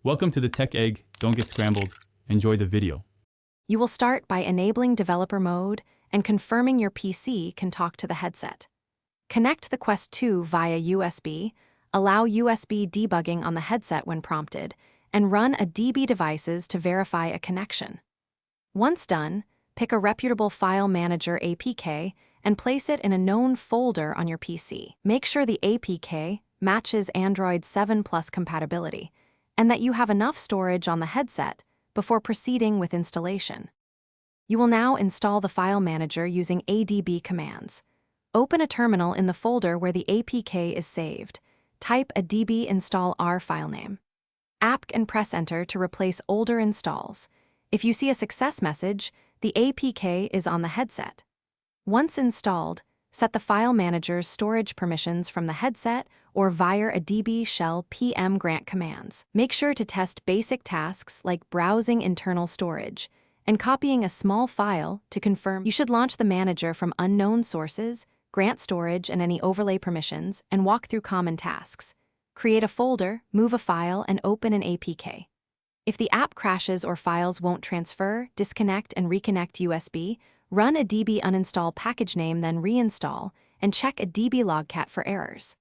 Welcome to the Tech Egg. Don't get scrambled. Enjoy the video. You will start by enabling developer mode and confirming your PC can talk to the headset. Connect the Quest 2 via USB, allow USB debugging on the headset when prompted, and run a DB devices to verify a connection. Once done, pick a reputable file manager APK and place it in a known folder on your PC. Make sure the APK matches Android 7 Plus compatibility, and that you have enough storage on the headset before proceeding with installation. You will now install the file manager using ADB commands. Open a terminal in the folder where the APK is saved. Type a db install r file name. Apt and press enter to replace older installs. If you see a success message, the APK is on the headset. Once installed, set the file manager's storage permissions from the headset or via a db shell pm grant commands. Make sure to test basic tasks like browsing internal storage and copying a small file to confirm. You should launch the manager from unknown sources, grant storage and any overlay permissions, and walk through common tasks. Create a folder, move a file, and open an APK. If the app crashes or files won't transfer, disconnect and reconnect USB, run a db uninstall package name, then reinstall, and check a db logcat for errors.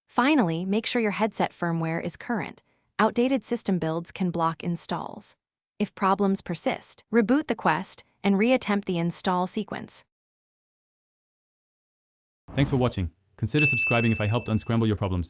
Finally, make sure your headset firmware is current. Outdated system builds can block installs. If problems persist, reboot the Quest and reattempt the install sequence. Thanks for watching. Consider subscribing if I helped unscramble your problems.